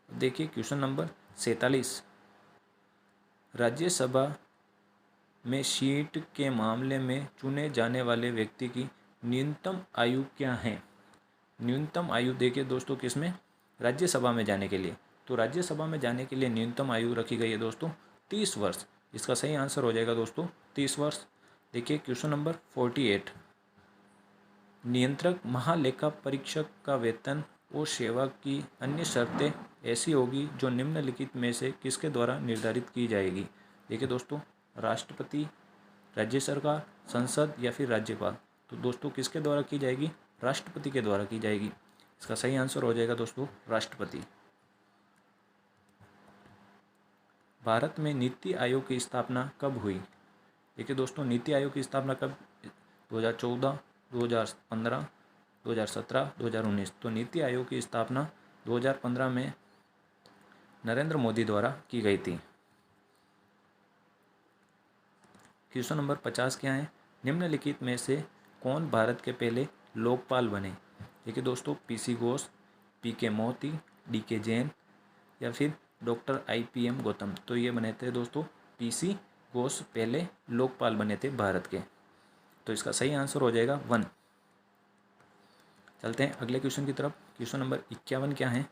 देखिए क्वेश्चन नंबर 47। राज्यसभा में सीट के मामले में चुने जाने वाले व्यक्ति की न्यूनतम आयु क्या है? न्यूनतम आयु देखिए दोस्तों किसमें? राज्यसभा में जाने के लिए। तो राज्यसभा में जाने के लिए न्यूनतम आयु रखी गई है दोस्तों 30 वर्ष। इसका सही आंसर हो जाएगा दोस्तों 30 वर्ष। देखिए क्वेश्चन नंबर 48। नियंत्रक महालेखा परीक्षक का वेतन और सेवा की अन्य शर्तें ऐसी होगी जो निम्नलिखित में से किसके द्वारा निर्धारित की जाएगी? देखिए दोस्तों राष्ट्रपति, राज्य सरकार, संसद या फिर राज्यपाल। तो दोस्तों किसके द्वारा की जाएगी? राष्ट्रपति के द्वारा की जाएगी। इसका सही आंसर हो जाएगा दोस्तों राष्ट्रपति। भारत में नीति आयोग की स्थापना कब हुई? देखिए दोस्तों नीति आयोग की स्थापना कब? 2014, 2015, 2017, 2019। तो नीति आयोग की स्थापना 2015 में नरेंद्र मोदी द्वारा की गई थी। क्वेश्चन नंबर 50 क्या है? निम्नलिखित में से कौन भारत के पहले लोकपाल बने? देखिए दोस्तों पीसी घोष, पीके मोती, डीके जैन या फिर डॉक्टर IPM गौतम। तो ये बने थे दोस्तों पीसी घोष पहले लोकपाल बने थे भारत के। तो इसका सही आंसर हो जाएगा 1। चलते हैं अगले क्वेश्चन की तरफ। क्वेश्चन नंबर 51 क्या है?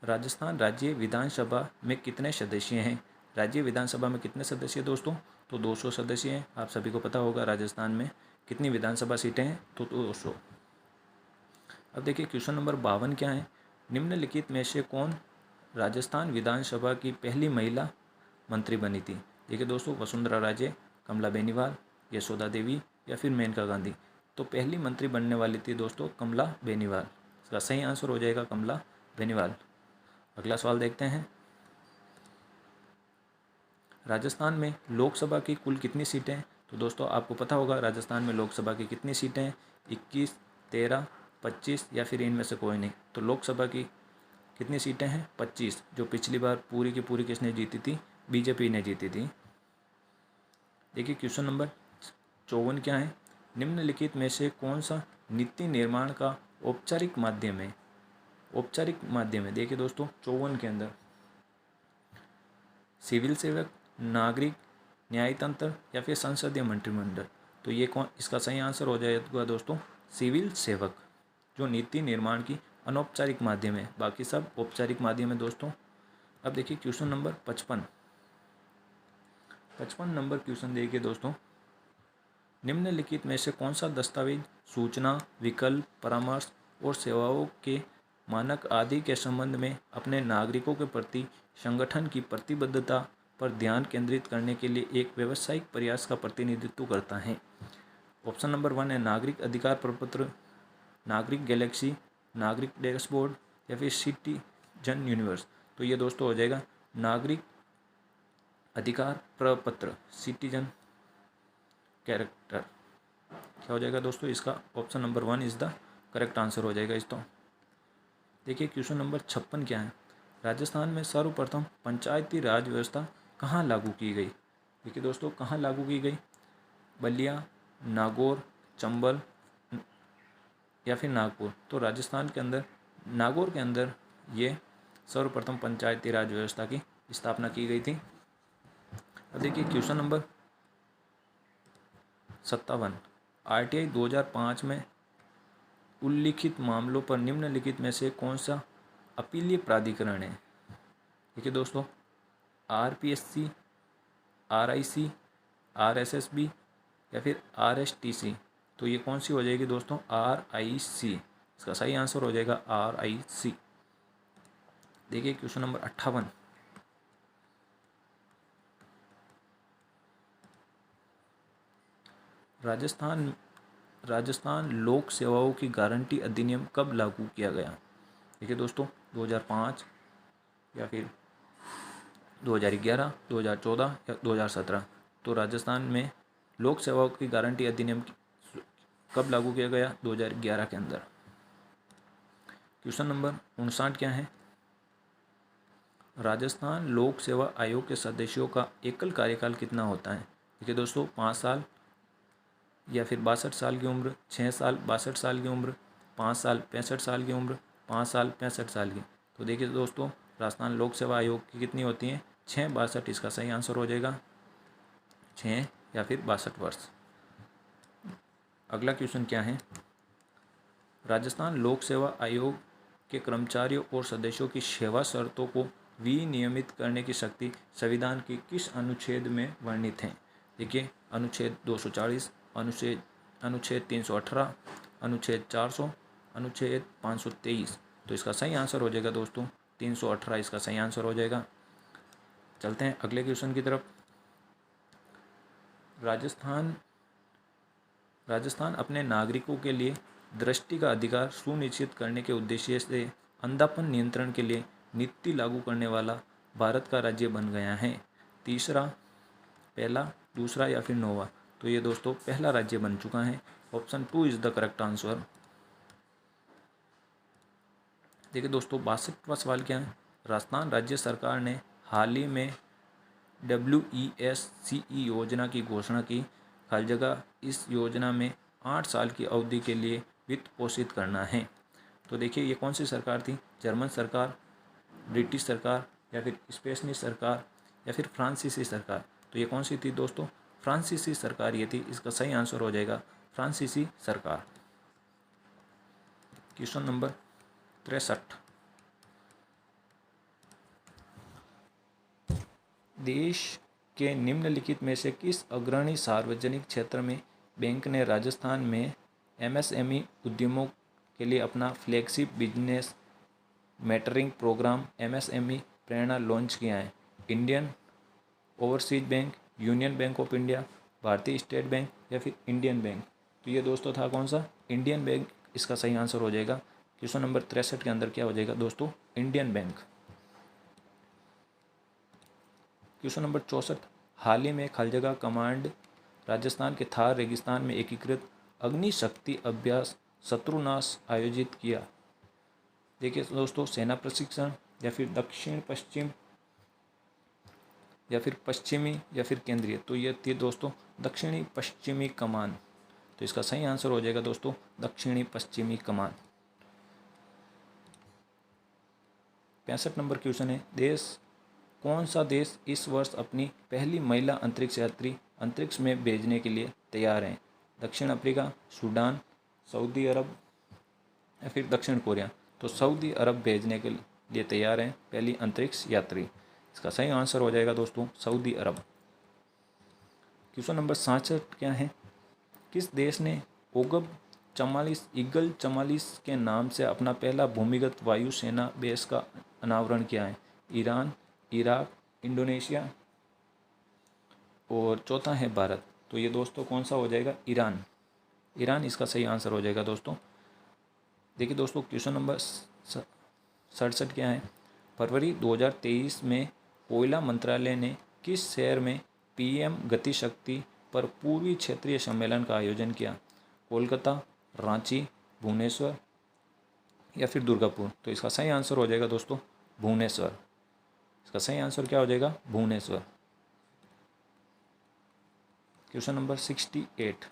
राजस्थान राज्य विधानसभा में कितने सदस्य हैं? राज्य विधानसभा में कितने सदस्य दोस्तों? तो 200 सदस्य हैं। आप सभी को पता होगा राजस्थान में कितनी विधानसभा सीटें हैं? तो 200। अब देखिए क्वेश्चन नंबर 52 क्या है? निम्नलिखित में से कौन राजस्थान विधानसभा की पहली महिला मंत्री बनी थी? देखिए दोस्तों वसुंधरा राजे, कमला बेनीवाल, यशोदा देवी या फिर मेनका गांधी। तो पहली मंत्री बनने वाली थी दोस्तों कमला बेनीवाल। इसका सही आंसर हो जाएगा कमला बेनीवाल। अगला सवाल देखते हैं। राजस्थान में लोकसभा की कुल कितनी सीटें हैं? तो दोस्तों आपको पता होगा राजस्थान में लोकसभा की कितनी सीटें हैं, 21, 13, 25 या फिर इनमें से कोई नहीं। तो लोकसभा की कितनी सीटें हैं? 25, जो पिछली बार पूरी की पूरी किसने जीती थी? बीजेपी ने जीती थी। देखिए क्वेश्चन नंबर 54 क्या है? निम्नलिखित में से कौन सा नीति निर्माण का औपचारिक माध्यम है? औपचारिक माध्यम है। देखिए दोस्तों 54 के अंदर सिविल सेवक, नागरिक, न्यायतंत्र या फिर संसदीय मंत्रिमंडल। तो ये कौन, इसका सही आंसर हो जाएगा दोस्तों सिविल सेवक, जो नीति निर्माण की अनौपचारिक माध्यम है। बाकी सब औपचारिक माध्यम है दोस्तों। अब देखिए क्वेश्चन नंबर 55 नंबर क्वेश्चन देखिए दोस्तों। निम्नलिखित में से कौन सा दस्तावेज सूचना, विकल्प, परामर्श और सेवाओं के मानक आदि के संबंध में अपने नागरिकों के प्रति संगठन की प्रतिबद्धता पर ध्यान केंद्रित करने के लिए एक व्यावसायिक प्रयास का प्रतिनिधित्व करता है? ऑप्शन नंबर 1 है नागरिक अधिकार प्रपत्र, नागरिक गैलेक्सी, नागरिक डैशबोर्ड या फिर सिटीजन यूनिवर्स। तो ये दोस्तों हो जाएगा नागरिक अधिकार प्रपत्र, सिटीजन कैरेक्टर। क्या हो जाएगा दोस्तों इसका? Option number 1 is the correct answer हो जाएगा इस। तो देखिए क्वेश्चन नंबर 56 क्या है? राजस्थान में सर्वप्रथम पंचायती राज व्यवस्था कहाँ लागू की गई? देखिए दोस्तों कहाँ लागू की गई? बलिया, नागौर, चंबल या फिर नागपुर। तो राजस्थान के अंदर नागौर के अंदर ये सर्वप्रथम पंचायती राज व्यवस्था की स्थापना की गई थी। अब देखिए क्वेश्चन नंबर 57, आरटीआई 2005 में उल्लिखित मामलों पर निम्नलिखित में से कौन सा अपीलीय प्राधिकरण है? देखिए दोस्तों आरपीएससी, आरआईसी, आरएसएसबी या फिर आरएसटीसी। तो ये कौन सी हो जाएगी दोस्तों? आरआईसी। इसका सही आंसर हो जाएगा आरआईसी। देखिए क्वेश्चन नंबर 58, राजस्थान लोक सेवाओं की गारंटी अधिनियम कब लागू किया गया? देखिए दोस्तों 2005 या फिर 2011, 2014 या 2017। तो राजस्थान में लोक सेवाओं की गारंटी अधिनियम कब लागू किया गया? 2011 के अंदर। क्वेश्चन नंबर 59 क्या है? राजस्थान लोक सेवा आयोग के सदस्यों का एकल कार्यकाल कितना होता है? देखिए दोस्तों 5 साल या फिर 62 साल की उम्र, 6 साल 62 साल की उम्र, 5 साल 65 साल की उम्र, 5 साल 65 साल की। तो देखिए दोस्तों राजस्थान लोक सेवा आयोग की कितनी होती हैं? 6, 62। इसका सही आंसर हो जाएगा 6 या फिर 62 वर्ष। अगला क्वेश्चन क्या है? राजस्थान लोक सेवा आयोग के कर्मचारियों और सदस्यों की सेवा शर्तों को विनियमित करने की शक्ति संविधान के किस अनुच्छेद में वर्णित है? देखिए अनुच्छेद 240, अनुच्छेद 318, अनुच्छेद 400, अनुच्छेद 523। तो इसका सही आंसर हो जाएगा दोस्तों 318। इसका सही आंसर हो जाएगा। चलते हैं अगले क्वेश्चन की तरफ। राजस्थान अपने नागरिकों के लिए दृष्टि का अधिकार सुनिश्चित करने के उद्देश्य से अंधापन नियंत्रण के लिए नीति लागू करने वाला भारत का राज्य बन गया है। तीसरा, पहला, दूसरा या फिर नौवां? तो ये दोस्तों पहला राज्य बन चुका है। Option 2 is the correct answer. देखिए दोस्तों 62वां सवाल क्या है? राजस्थान राज्य सरकार ने हाल ही में WESCE योजना की घोषणा की। हर जगह इस योजना में 8 साल की अवधि के लिए वित्त पोषित करना है। तो देखिए ये कौन सी सरकार थी? जर्मन सरकार, ब्रिटिश सरकार या फिर स्पेनिश सरकार या फिर फ्रांसीसी सरकार? तो ये कौन सी थी दोस्तों? फ्रांसीसी सरकार ये थी। इसका सही आंसर हो जाएगा फ्रांसीसी सरकार। क्वेश्चन नंबर 63, देश के निम्नलिखित में से किस अग्रणी सार्वजनिक क्षेत्र में बैंक ने राजस्थान में MSME उद्यमों के लिए अपना flagship business mentoring program MSME Prerna launch किया है? Indian Overseas Bank, Union Bank of India, Bharatiya State Bank या फिर इंडियन बैंक? तो ये दोस्तों था कौन सा? Indian bank. इसका सही आंसर हो जाएगा। क्वेश्चन नंबर 63 के अंदर क्या हो जाएगा दोस्तों? Indian bank. क्वेश्चन नंबर 64, हाल ही में खालजगा कमांड राजस्थान के थार रेगिस्तान में एकीकृत अग्निशक्ति अभ्यास शत्रुनाश आयोजित किया। देखिए दोस्तों, सेना प्रशिक्षण या फिर दक्षिण पश्चिम या फिर पश्चिमी या फिर केंद्रीय, तो ये थी दोस्तों दक्षिणी पश्चिमी कमान। तो इसका सही आंसर हो जाएगा दोस्तों दक्षिणी पश्चिमी कमान। 65 नंबर क्वेश्चन है, कौन सा देश इस वर्ष अपनी पहली महिला अंतरिक्ष यात्री अंतरिक्ष में भेजने के लिए तैयार है? दक्षिण अफ्रीका, सूडान, सऊदी अरब या फिर दक्षिण कोरिया। तो सऊदी अरब भेजने के लिए तैयार है पहली अंतरिक्ष यात्री। इसका सही आंसर हो जाएगा दोस्तों सऊदी अरब। क्वेश्चन नंबर 67 क्या है, किस देश ने ओगब 44 ईगल 44 के नाम से अपना पहला भूमिगत वायु सेना बेस का अनावरण किया है? ईरान, इराक, इंडोनेशिया और चौथा है भारत। तो ये दोस्तों कौन सा हो जाएगा? ईरान। ईरान इसका सही आंसर हो जाएगा दोस्तों। देखिए दोस्तों, क्वेश्चन नंबर 67 क्या है, फरवरी 2023 में कोयला मंत्रालय ने किस शहर में पीएम गति शक्ति पर पूर्वी क्षेत्रीय सम्मेलन का आयोजन किया? कोलकाता, रांची, भुवनेश्वर या फिर दुर्गापुर। तो इसका सही आंसर हो जाएगा दोस्तों भुवनेश्वर। इसका सही आंसर क्या हो जाएगा? भुवनेश्वर। क्वेश्चन नंबर 68,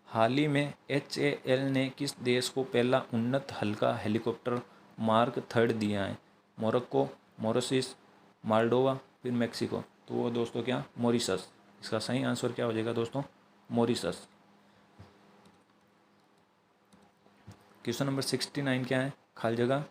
हाल ही में HAL ने किस देश को पहला उन्नत हल्का हेलीकॉप्टर मार्क 3 दिया है? मोरक्को, मॉरिशस, माल्डोवा फिर मेक्सिको। तो वो दोस्तों क्या? मॉरिशस। इसका सही आंसर क्या हो जाएगा दोस्तों? मॉरिशस। क्वेश्चन नंबर 69 क्या है, खालजगा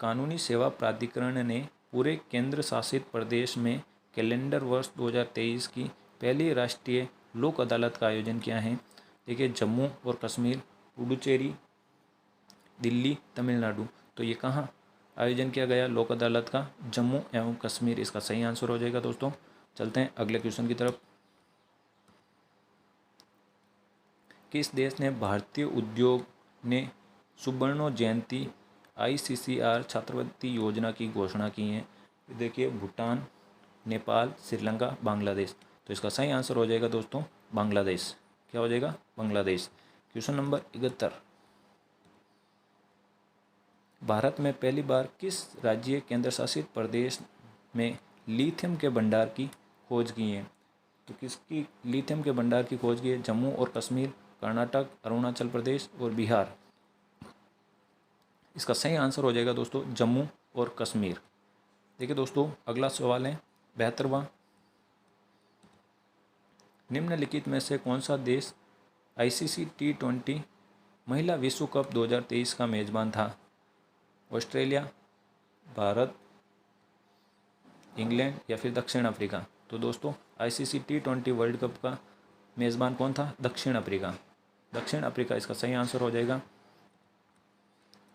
कानूनी सेवा प्राधिकरण ने पूरे केंद्र शासित प्रदेश में कैलेंडर वर्ष 2023 की पहली राष्ट्रीय लोक अदालत का आयोजन किया है? देखिए जम्मू और कश्मीर, पुडुचेरी, दिल्ली, तमिलनाडु। तो ये कहाँ आयोजन किया गया लोक अदालत का? जम्मू एवं कश्मीर। इसका सही आंसर हो जाएगा दोस्तों। चलते हैं अगले क्वेश्चन की तरफ। किस देश ने भारतीय उद्योग ने सुवर्ण जयंती ICCR छात्रवृत्ति योजना की घोषणा की है? देखिए भूटान, नेपाल, श्रीलंका, बांग्लादेश। तो इसका सही आंसर हो जाएगा दोस्तों बांग्लादेश। क्या हो जाएगा? बांग्लादेश। क्वेश्चन नंबर 71, भारत में पहली बार किस राज्य केंद्र शासित प्रदेश में लिथियम के भंडार की खोज की है? तो किसकी लिथियम के भंडार की खोज की है? जम्मू और कश्मीर, कर्नाटक, अरुणाचल प्रदेश और बिहार। इसका सही आंसर हो जाएगा दोस्तों जम्मू और कश्मीर। देखिए दोस्तों, अगला सवाल है 72वां, निम्नलिखित में से कौन सा देश ICC T20 महिला विश्व कप 2023 का मेजबान था? ऑस्ट्रेलिया, भारत, इंग्लैंड या फिर दक्षिण अफ्रीका। तो दोस्तों ICC T20 वर्ल्ड कप का मेज़बान कौन था? दक्षिण अफ्रीका। दक्षिण अफ्रीका इसका सही आंसर हो जाएगा।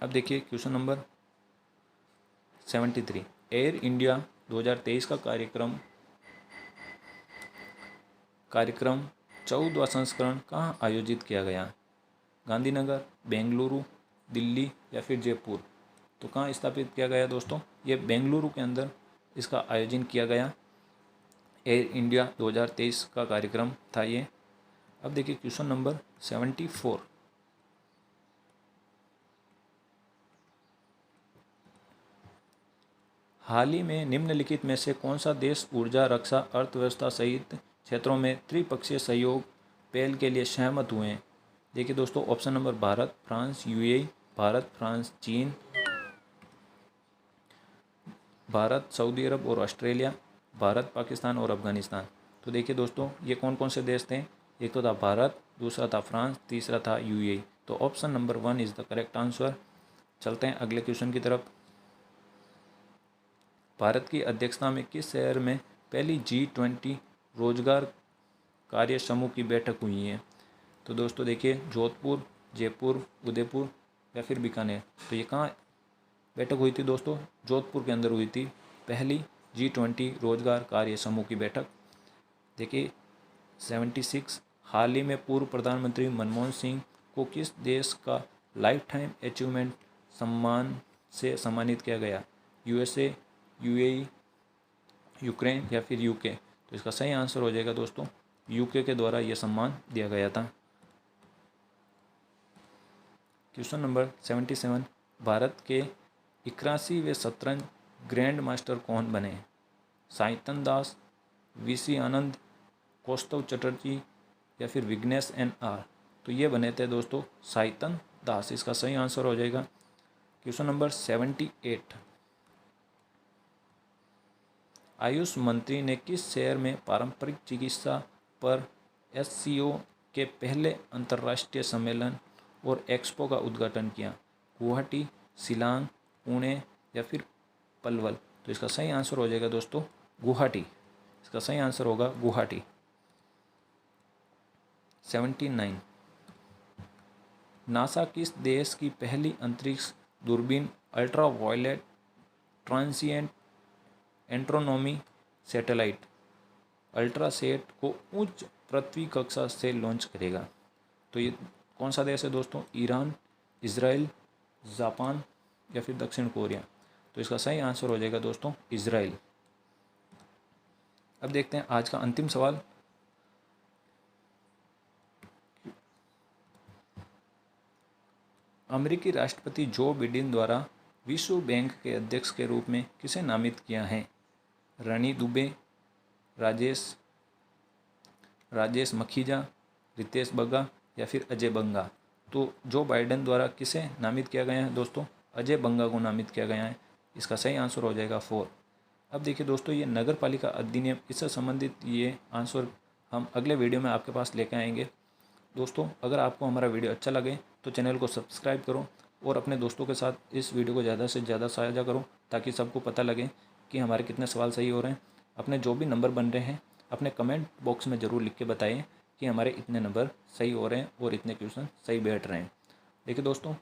अब देखिए क्वेश्चन नंबर 73, एयर इंडिया 2023 का कार्यक्रम 14वां संस्करण कहाँ आयोजित किया गया? गांधीनगर, बेंगलुरु, दिल्ली या फिर जयपुर। तो कहाँ स्थापित किया गया दोस्तों? ये बेंगलुरु के अंदर इसका आयोजन किया गया। एयर इंडिया 2023 का कार्यक्रम था ये। अब देखिए क्वेश्चन नंबर 74, हाल ही में निम्नलिखित में से कौन सा देश ऊर्जा, रक्षा, अर्थव्यवस्था सहित क्षेत्रों में त्रिपक्षीय सहयोग पहल के लिए सहमत हुए हैं? देखिए दोस्तों, option number Bharat, France, UAE, Bharat, France, चीन, भारत, सऊदी अरब और ऑस्ट्रेलिया, भारत, पाकिस्तान और अफगानिस्तान। तो देखिए दोस्तों, ये कौन कौन से देश थे? एक तो था भारत, दूसरा था फ्रांस, तीसरा था UAE। तो option number 1 is the correct answer. चलते हैं अगले क्वेश्चन की तरफ। भारत की अध्यक्षता में किस शहर में पहली G20 रोजगार कार्य समूह की बैठक हुई है? तो दोस्तों देखिए जोधपुर, जयपुर, उदयपुर या फिर बीकानेर। तो ये कहाँ बैठक हुई थी दोस्तों? जोधपुर के अंदर हुई थी पहली G20 रोजगार कार्य समूह की बैठक। देखिए 76, हाल ही में पूर्व प्रधानमंत्री मनमोहन सिंह को किस देश का लाइफ टाइम अचीवमेंट सम्मान से सम्मानित किया गया? USA, UAE, यूक्रेन या फिर UK? तो इसका सही आंसर हो जाएगा दोस्तों UK के द्वारा यह सम्मान दिया गया था। क्वेश्चन नंबर 77, भारत के 81वें शतरंज ग्रैंड मास्टर कौन बने? साइतन दास, VC आनंद, कौस्तव चटर्जी या फिर विघ्नेश NR? तो ये बने थे दोस्तों साइतन दास, इसका सही आंसर हो जाएगा। क्वेश्चन नंबर 78, आयुष मंत्री ने किस शहर में पारंपरिक चिकित्सा पर SCO के पहले अंतर्राष्ट्रीय सम्मेलन और एक्सपो का उद्घाटन किया? गुवाहाटी, शिलांग, पुणे या फिर पलवल? तो इसका सही आंसर हो जाएगा दोस्तों गुवाहाटी, इसका सही आंसर होगा गुवाहाटी। 79, नासा किस देश की पहली अंतरिक्ष दूरबीन ultra violet transient astronomy satellite ULTRASAT को उच्च पृथ्वी कक्षा से लॉन्च करेगा? तो ये कौन सा देश है दोस्तों? ईरान, इजराइल, जापान या फिर दक्षिण कोरिया? तो इसका सही आंसर हो जाएगा दोस्तों इजराइल। अब देखते हैं आज का अंतिम सवाल। अमेरिकी राष्ट्रपति जो बिडेन द्वारा विश्व बैंक के अध्यक्ष के रूप में किसे नामित किया है? रणि दुबे, राजेश मखीजा, रितेश बग्गा या फिर अजय बंगा? तो जो बाइडेन द्वारा किसे नामित किया गया है दोस्तों? अजय बंगा को नामित किया गया है, इसका सही आंसर हो जाएगा 4। अब देखिए दोस्तों ये नगर पालिका अधिनियम, इससे संबंधित ये आंसर हम अगले वीडियो में आपके पास लेकर आएंगे। दोस्तों अगर आपको हमारा वीडियो अच्छा लगे तो चैनल को सब्सक्राइब करो और अपने दोस्तों के साथ इस वीडियो को ज़्यादा से ज़्यादा साझा करो ताकि सबको पता लगे कि हमारे कितने सवाल सही हो रहे हैं। अपने जो भी नंबर बन रहे हैं अपने कमेंट बॉक्स में ज़रूर लिख के बताइए कि हमारे इतने नंबर सही हो रहे हैं और इतने क्वेश्चन सही बैठ रहे हैं। देखिए दोस्तों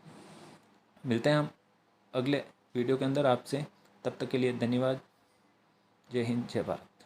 मिलते हैं हम अगले वीडियो के अंदर आपसे, तब तक के लिए धन्यवाद। जय हिंद, जय भारत।